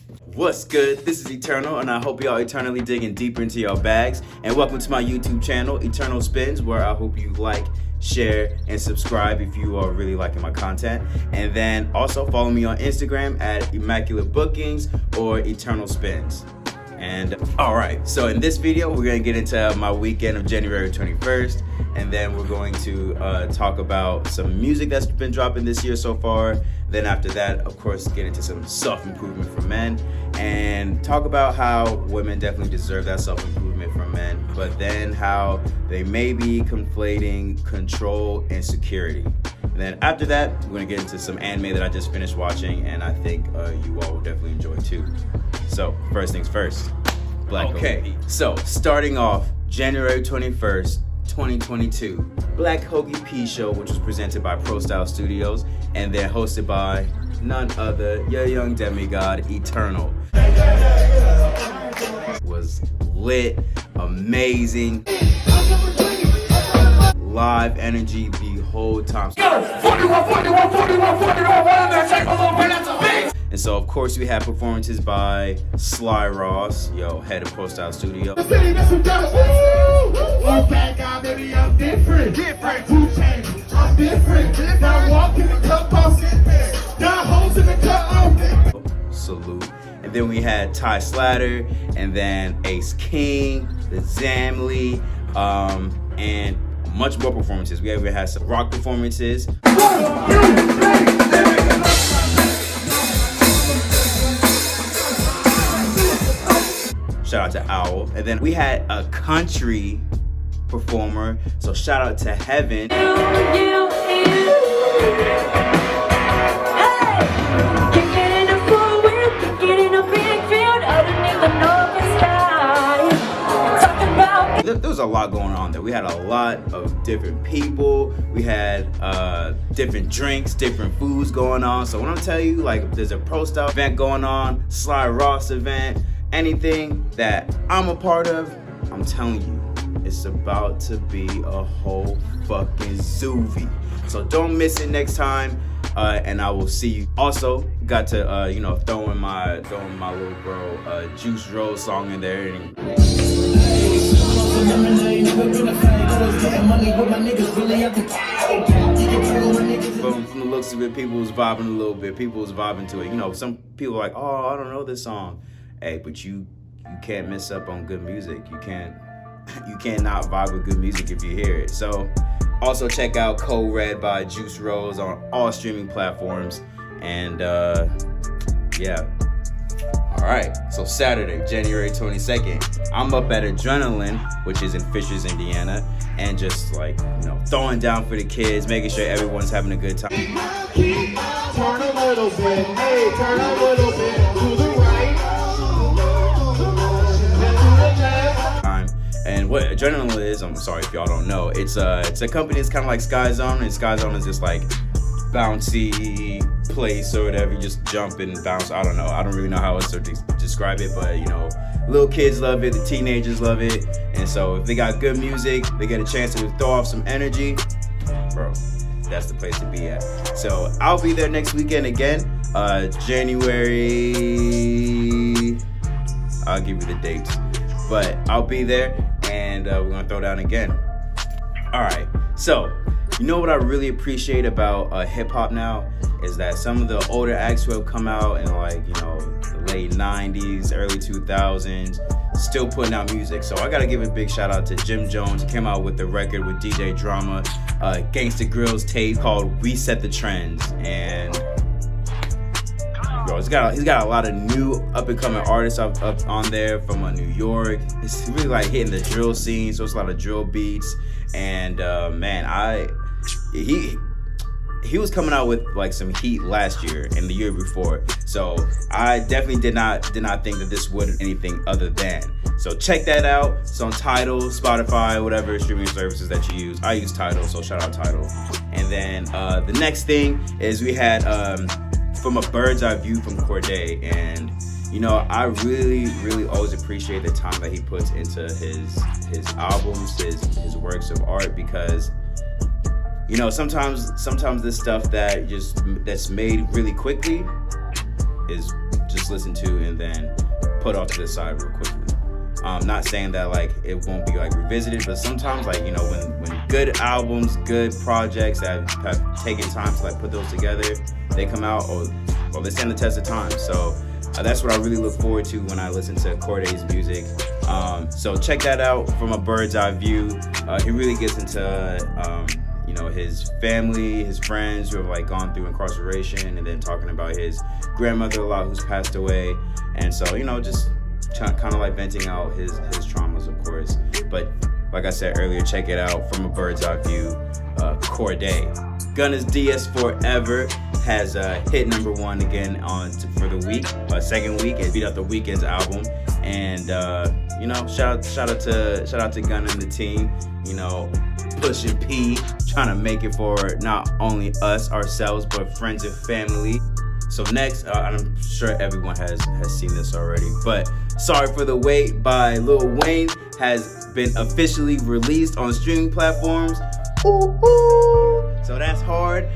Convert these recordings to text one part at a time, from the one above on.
What's good? This is Eternal, and I hope y'all eternally digging deeper into your bags. And welcome to my YouTube channel, Eternal Spins, where I hope you like, share, and subscribe if you are really liking my content. And then also follow me on Instagram at Immaculate Bookings or Eternal Spins. And alright, so in this video, we're going to get into my weekend of January 21st. And then we're going to talk about some music that's been dropping this year so far. Then after that, of course, get into some self-improvement for men. And talk about how women definitely deserve that self-improvement from men. But then how they may be conflating control and security. And then after that, we're going to get into some anime that I just finished watching. And I think you all will definitely enjoy too. So, first things first. Black Hoagie. So, starting off January 21st, 2022, Black Hoagie P Show, which was presented by Pro Style Studios, and then hosted by none other, your young demigod, Eternal. Was lit, amazing, live energy the whole time. And so, of course, we had performances by Sly Ross, head of Pro Style Studio. Salute. And then we had Ty Slatter, and then Ace King, the Zamly, and much more performances. We even had some rock performances. Shout out to Owl. And then we had a country performer, so shout out to Heaven. There was a lot going on there. We had a lot of different people. We had different drinks, different foods going on. So when I tell you, like, there's a Pro Style event going on, Sly Ross event, anything that I'm a part of, I'm telling you, it's about to be a whole fucking zoovie. So don't miss it next time, and I will see you. Also, got to throw in my little bro Juice WRLD song in there. From the looks of it, people was vibing a little bit. People was vibing to it. Some people are like, oh, I don't know this song. Hey, but you can't miss up on good music. You can't not vibe with good music if you hear it. So also check out Code Red by Juice WRLD on all streaming platforms. And yeah. Alright, so Saturday, January 22nd, I'm up at Adrenaline, which is in Fishers, Indiana, and just throwing down for the kids, making sure everyone's having a good time. Turn a little bit, hey, turn a little bit to the right. And what Adrenaline is, I'm sorry if y'all don't know, it's a company that's kind of like Sky Zone, and Sky Zone is just like bouncy place or whatever. You just jump and bounce. I don't know. I don't really know how else to describe it, but little kids love it, the teenagers love it, and so if they got good music, they get a chance to throw off some energy, bro, that's the place to be at. So I'll be there next weekend again, January, I'll give you the dates, but I'll be there, and we're gonna throw down again. Alright, so what I really appreciate about hip-hop now is that some of the older acts who have come out in the late 90s, early 2000s, still putting out music. So I gotta give a big shout out to Jim Jones. He came out with the record with DJ Drama, Gangsta Grill's tape called We Set the Trends. And bro, he's got a lot of new up-and-coming artists up on there from New York. It's really hitting the drill scene, so it's a lot of drill beats. And man, he was coming out with some heat last year and the year before. So I definitely did not think that this would anything other than. So check that out. It's on Tidal, Spotify, whatever streaming services that you use. I use Tidal, so shout out Tidal. And then the next thing is we had From a Bird's Eye View from Show-Cordae, and I really always appreciate the time that he puts into his albums, his works of art, because sometimes this stuff that's made really quickly is just listen to and then put off to the side real quickly. Not saying that like it won't be like revisited, but sometimes like, you know, when good albums, good projects that have taken time to like put those together, they come out or they stand the test of time. So that's what I really look forward to when I listen to Cordae's music. So check that out from a bird's eye view. He really gets into you know, his family, his friends who have like gone through incarceration, and then talking about his grandmother a lot who's passed away. And so, you know, just kind of like venting out his traumas, of course. But like I said earlier, check it out from a bird's eye view. Cordae. Gunna's DS Forever has hit #1 again for the week. Second week, it beat out the Weeknd's album. And you know, shout out to Gunna and the team. You know, pushing P, trying to make it for not only us, ourselves, but friends and family. So next, I'm sure everyone has seen this already, but Sorry for the Wait by Lil Wayne has been officially released on streaming platforms. Ooh, ooh. So that's hard.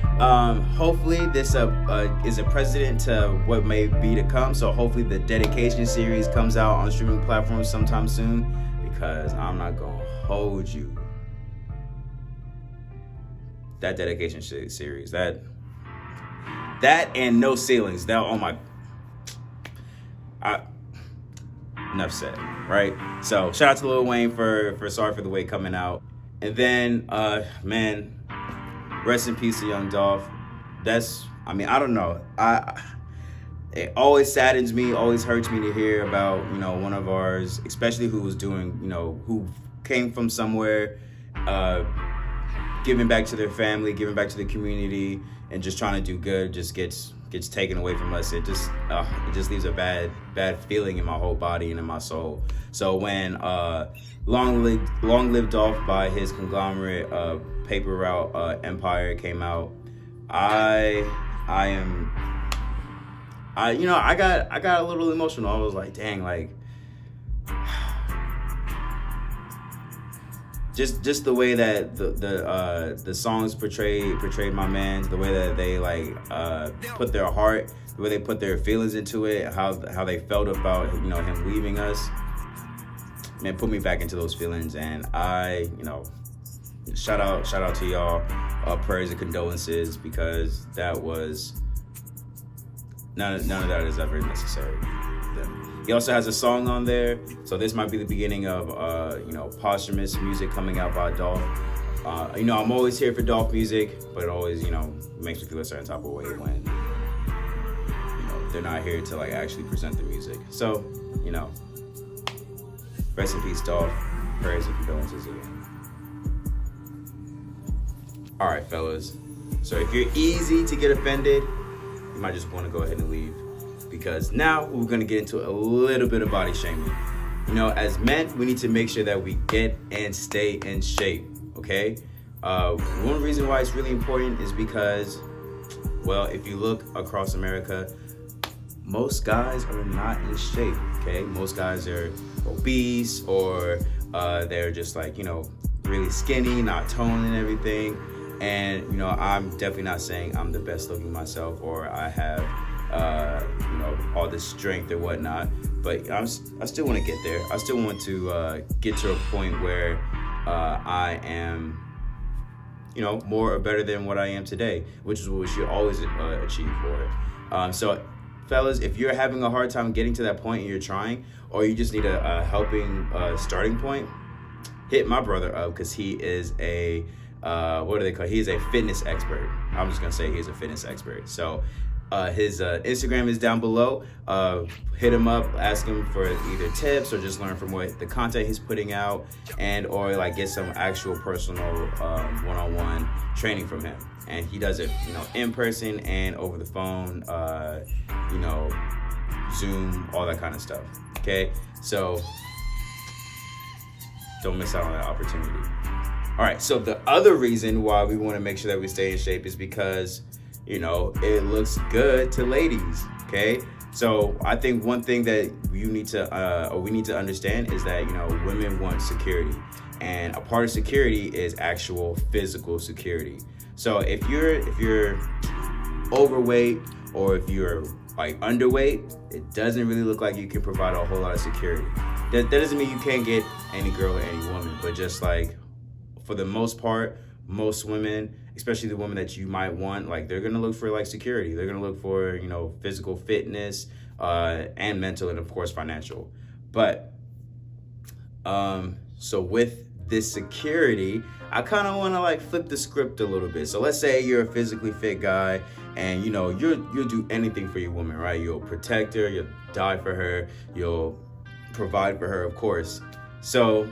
Hopefully this is a precedent to what may be to come. So hopefully the Dedication series comes out on streaming platforms sometime soon, because I'm not gonna hold you. That Dedication series, that and No Ceilings, that, oh my, enough said, right? So shout out to Lil Wayne for Sorry for the Wait coming out. And then, man, rest in peace to young Dolph. I don't know. It always saddens me, always hurts me to hear about, you know, one of ours, especially who was doing, you know, who came from somewhere, giving back to their family, giving back to the community, and just trying to do good, just gets taken away from us. It just leaves a bad feeling in my whole body and in my soul. So when Long Live Dolph by his conglomerate Paper Route Empire came out, I got a little emotional. I was like, dang, like just the way that the songs portrayed my man, the way that they like put their heart, the way they put their feelings into it, how they felt about, you know, him leaving us, man, put me back into those feelings. And I, you know, shout out to y'all, prayers and condolences, because that was none of that is ever necessary. He also has a song on there, so this might be the beginning of you know, posthumous music coming out by Dolph. You know, I'm always here for Dolph music, but it always, you know, makes me feel a certain type of way when, you know, they're not here to like actually present the music. So, you know, rest in peace, Dolph. Prayers and condolences again. All right, fellas. So if you're easy to get offended, you might just want to go ahead and leave, because now we're going to get into a little bit of body shaming. You know, as men, we need to make sure that we get and stay in shape, okay? One reason why it's really important is because, well, if you look across America, most guys are not in shape, okay? Most guys are obese, or they're just like, you know, really skinny, not toned and everything. And, you know, I'm definitely not saying I'm the best looking myself, or I have, you know, all this strength or whatnot, but I still want to get there. I still want to get to a point where I am, you know, more or better than what I am today, which is what we should always achieve for. So, fellas, if you're having a hard time getting to that point and you're trying, or you just need a helping starting point, hit my brother up, because he is a what do they call it? He's a fitness expert. I'm just gonna say he's a fitness expert. So his Instagram is down below. Hit him up, ask him for either tips or just learn from what the content he's putting out, and or like get some actual personal one-on-one training from him. And he does it, you know, in person and over the phone, you know, Zoom, all that kind of stuff. Okay, so don't miss out on that opportunity. All right, so the other reason why we want to make sure that we stay in shape is because, you know, it looks good to ladies, okay? So I think one thing that you need to, or we need to understand is that, you know, women want security, and a part of security is actual physical security. So if you're overweight, or if you're like underweight, it doesn't really look like you can provide a whole lot of security. That doesn't mean you can't get any girl or any woman, but just like for the most part, most women, especially the women that you might want, like they're gonna look for like security. They're gonna look for, you know, physical fitness, and mental, and of course financial. But so with this security, I kind of want to like flip the script a little bit. So let's say you're a physically fit guy, and you know you'll do anything for your woman, right? You'll protect her, you'll die for her, you'll provide for her, of course. So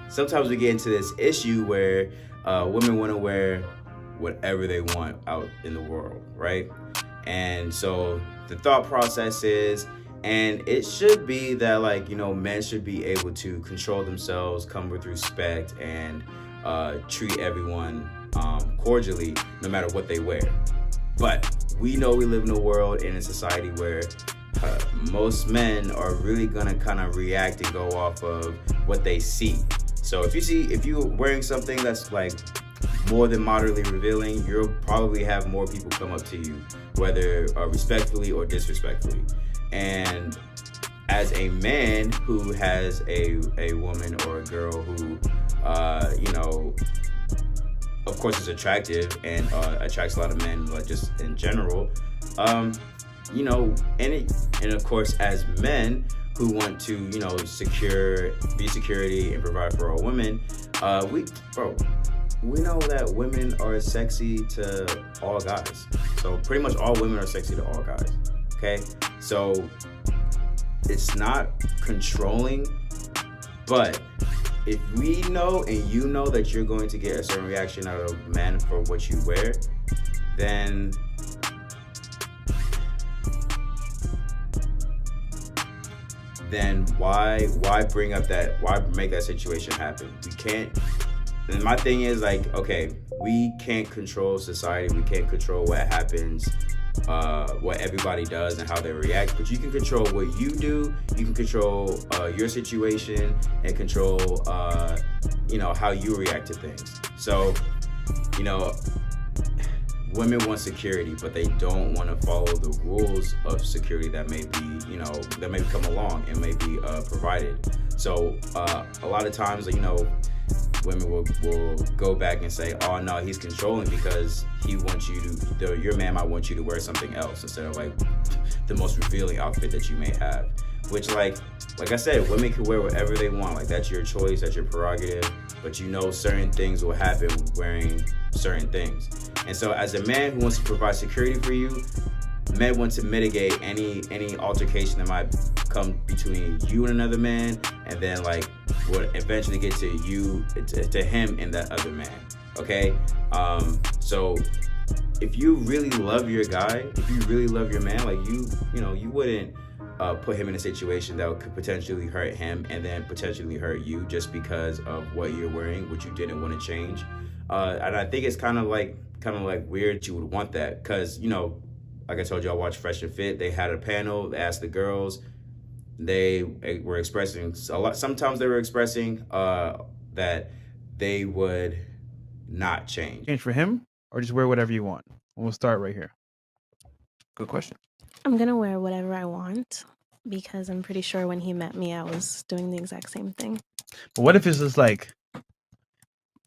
sometimes we get into this issue where women want to wear whatever they want out in the world, right? And so the thought process is, and it should be that, like, you know, men should be able to control themselves, come with respect, and treat everyone cordially, no matter what they wear. But we know we live in a world, in a society where most men are really gonna kind of react and go off of what they see. So if you're wearing something that's like more than moderately revealing, you'll probably have more people come up to you, whether respectfully or disrespectfully. And as a man who has a woman or a girl who, you know, of course is attractive and attracts a lot of men, like just in general, you know, and of course as men who want to, you know, be security and provide for our women, we know that women are sexy to all guys. So pretty much all women are sexy to all guys. Okay, so it's not controlling, but if we know and you know that you're going to get a certain reaction out of men for what you wear, then why bring up that, why make that situation happen? We can't. And my thing is like, okay, we can't control society, we can't control what happens, what everybody does and how they react, but you can control what you do. You can control your situation and control you know, how you react to things. So, you know, women want security, but they don't want to follow the rules of security that may be, you know, that may come along and may be provided. So a lot of times, you know, women will go back and say, oh no, he's controlling because he wants you to, your man might want you to wear something else instead of like the most revealing outfit that you may have. Which like I said, women can wear whatever they want. Like that's your choice, that's your prerogative. But you know certain things will happen wearing certain things. And so as a man who wants to provide security for you, men want to mitigate any altercation that might come between you and another man, and then like would eventually get to you, to him and that other man. Okay, so if you really love your guy, if you really love your man, like you know, you wouldn't put him in a situation that could potentially hurt him and then potentially hurt you just because of what you're wearing, which you didn't want to change. And I think it's kind of like weird you would want that, because you know, like I told you, I watched Fresh and Fit. They had a panel. They asked the girls. They were expressing a lot. Sometimes they were expressing that they would not change. Change for him, or just wear whatever you want? We'll start right here. Good question. I'm gonna wear whatever I want because I'm pretty sure when he met me, I was doing the exact same thing. But what if it's just like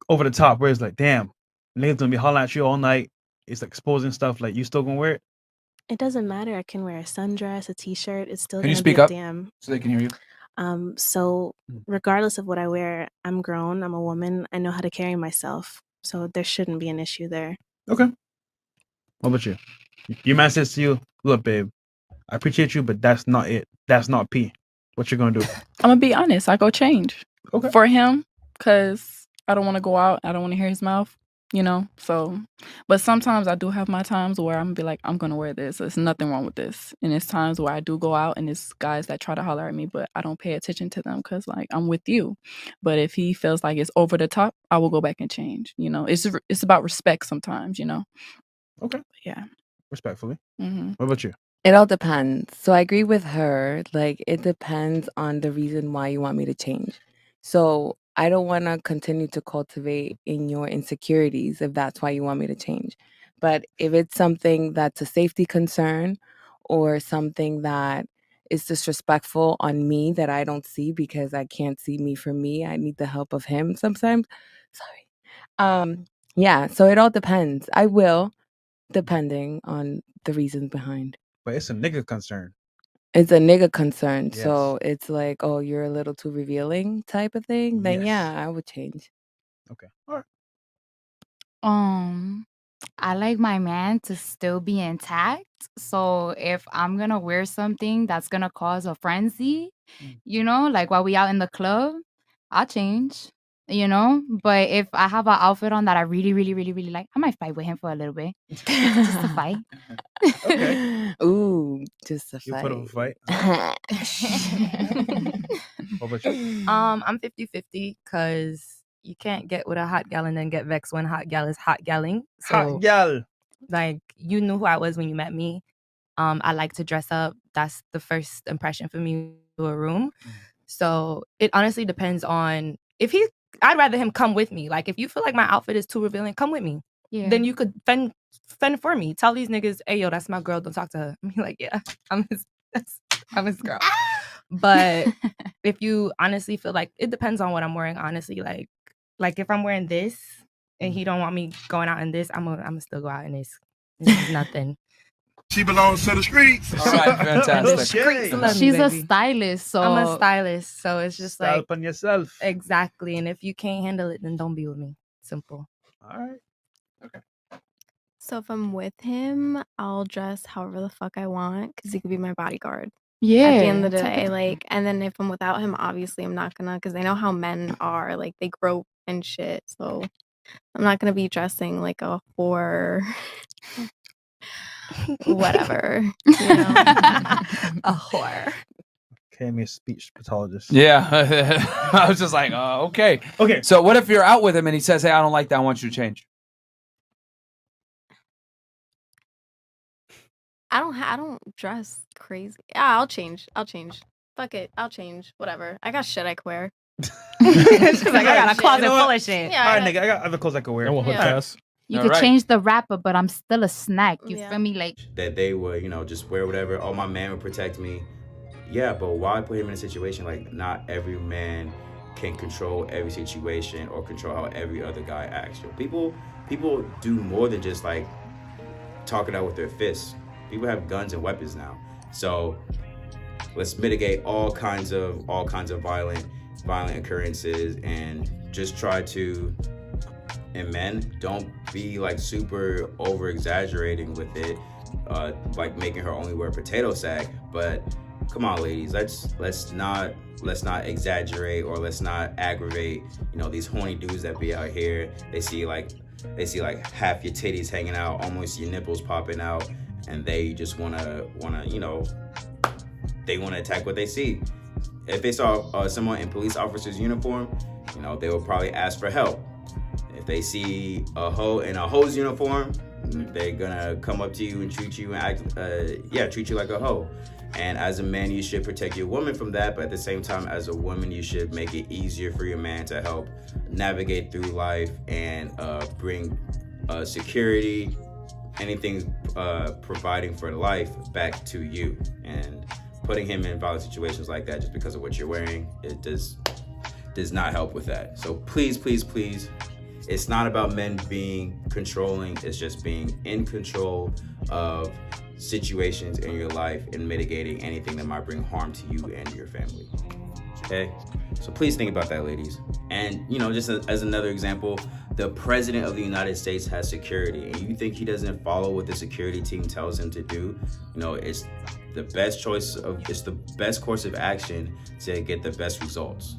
over the top, where it's like, damn, niggas gonna be hollering at you all night. It's like exposing stuff. Like, you still gonna wear it? It doesn't matter. I can wear a sundress, a t-shirt. It's still Can you gonna speak be a up damn. so they can hear you? So regardless of what I wear, I'm grown. I'm a woman. I know how to carry myself. So there shouldn't be an issue there. Okay. What about you? Your man says to you, look, babe, I appreciate you, but that's not it. That's not P. What you gonna do? I'm gonna be honest. I go change Okay. for him because I don't want to go out. I don't want to hear his mouth, you know. So, but sometimes I do have my times where I'm gonna be like, I'm gonna wear this. There's nothing wrong with this. And it's times where I do go out and it's guys that try to holler at me, but I don't pay attention to them because like I'm with you. But if he feels like it's over the top, I will go back and change. You know, it's about respect sometimes. You know. Okay. Yeah. Respectfully. Mm-hmm. What about you? It all depends. So I agree with her. Like, it depends on the reason why you want me to change. So I don't want to continue to cultivate in your insecurities if that's why you want me to change. But if it's something that's a safety concern, or something that is disrespectful on me that I don't see because I can't see me for me. I need the help of him sometimes. Sorry. Yeah, so it all depends. I will, depending on the reasons behind. But it's a nigga concern. It's a nigga concern. Yes. So it's like, oh, you're a little too revealing type of thing. Then Yes. yeah, I would change. Okay. All right. I like my man to still be intact. So if I'm gonna wear something that's gonna cause a frenzy, like while we out in the club, I'll change. But if I have an outfit on that I really, really, really, really like, I might fight with him for a little bit. Just a fight. Okay. Ooh, just a You fight. put up a fight. What about you? I'm 50-50 because you can't get with a hot gal and then get vexed when hot gal is hot galling. So, Hot gal. like, you knew who I was when you met me. I like to dress up. That's the first impression for me to a room. So it honestly depends on I'd rather him come with me. Like, if you feel like my outfit is too revealing, come with me. Yeah. Then you could fend for me. Tell these niggas, hey, yo, that's my girl. Don't talk to her. I'm like, yeah, I'm his girl. But if you honestly feel like, it depends on what I'm wearing, honestly. Like if I'm wearing this and he don't want me going out in this, I'm gonna still go out in this. This is nothing. She belongs to the streets. All right, fantastic. Okay. Love me, She's a baby. stylist, so I'm a stylist, so it's just Style like, up on yourself. exactly. And if you can't handle it, then don't be with me. Simple. All right. So if I'm with him, I'll dress however the fuck I want because he could be my bodyguard. yeah. At the end of the take day, it- like, and then if I'm without him, obviously I'm not gonna, because I know how men are, like, they grope and shit. So I'm not gonna be dressing like a whore, whatever. A whore. Okay, I'm a speech pathologist. Yeah. I was just like, okay. Okay. So what if you're out with him and he says, hey, I don't like that. I want you to change. I don't dress crazy. Yeah, I'll change. Fuck it, I'll change. Whatever. I got shit I could wear. She's like, I got a Shit. closet You know full what? of shit. Yeah, All right, nigga. I got other clothes I could wear. That won't hurt Yeah. fast. You All could right. change the wrapper, but I'm still a snack. You Yeah. feel me? Like, That they would, just wear whatever. Oh, my man would protect me. Yeah, but why put him in a situation like not every man can control every situation or control how every other guy acts. People do more than just like talk it out with their fists. People have guns and weapons now. So let's mitigate all kinds of violent occurrences and just try to. And men, don't be like super over exaggerating with it, like making her only wear a potato sack. But come on, ladies, let's not exaggerate or let's not aggravate. These horny dudes that be out here. They see like half your titties hanging out, almost your nipples popping out, and they just wanna they wanna attack what they see. If they saw someone in police officer's uniform, they will probably ask for help. If they see a hoe in a hoe's uniform, they're gonna come up to you and treat you like a hoe. And as a man, you should protect your woman from that, but at the same time, as a woman, you should make it easier for your man to help navigate through life and bring security, anything providing for life back to you. And putting him in violent situations like that just because of what you're wearing, it does not help with that. So please, please, please, it's not about men being controlling, it's just being in control of situations in your life and mitigating anything that might bring harm to you and your family. Okay? So please think about that, ladies. And, just as another example, the President of the United States has security, and you think he doesn't follow what the security team tells him to do? It's the best course of action to get the best results.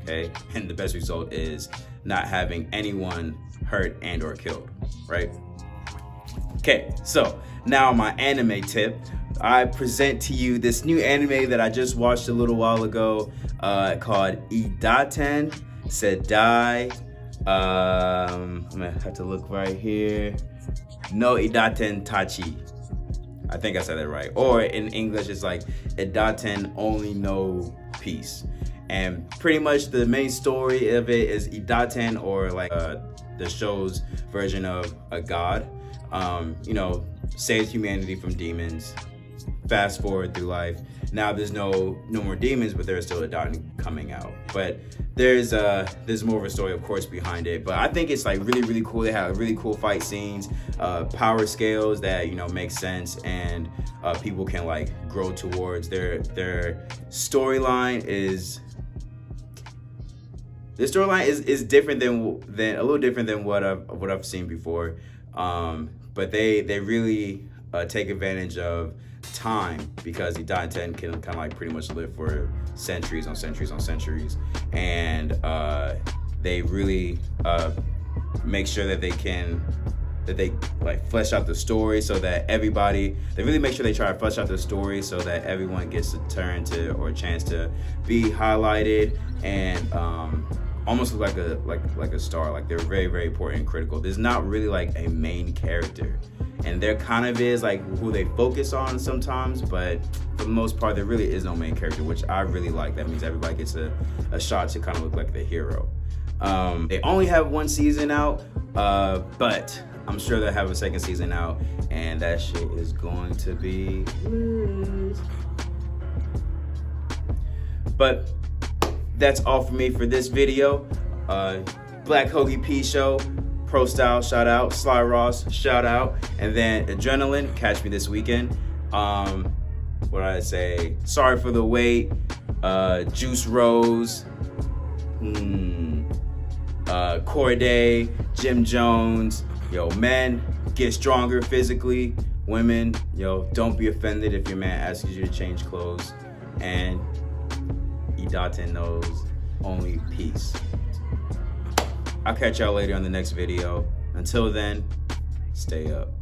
Okay? And the best result is not having anyone hurt and or killed, right? Okay, so now my anime tip. I present to you this new anime that I just watched a little while ago called Idaten Sedai. I'm gonna have to look right here. No Idaten Tachi. I think I said that right. Or in English, it's like Idaten Only No Peace. And pretty much the main story of it is Idaten, or like the show's version of a god, saves humanity from demons, fast forward through life. Now there's no more demons, but there's still Idaten coming out. But there's more of a story, of course, behind it. But I think it's like really, really cool. They have really cool fight scenes, power scales that, you know, make sense, and people can like grow towards. Their storyline is different than a little different than what I've seen before. But they really take advantage of time, because Idaten can kind of like pretty much live for centuries on centuries on centuries, and they really make sure that they like flesh out the story so that they really make sure they try to flesh out the story so that everyone gets a turn to, or a chance to be highlighted and almost look like a star. Like they're very, very important and critical. There's not really like a main character, and there kind of is like who they focus on sometimes, but for the most part there really is no main character, which I really like. That means everybody gets a shot to kind of look like the hero. They only have one season out, but I'm sure they'll have a second season out, and that shit is going to be lit. But that's all for me for this video. Black Hoagie P Show, Pro Style, shout out. Sly Ross, shout out. And then Adrenaline, catch me this weekend. What did I say? Sorry for the Wait, Juice Rose, Cordae, Jim Jones. Yo, men, get stronger physically. Women, yo, don't be offended if your man asks you to change clothes. And Idaten knows only peace. I'll catch y'all later on the next video. Until then, stay up.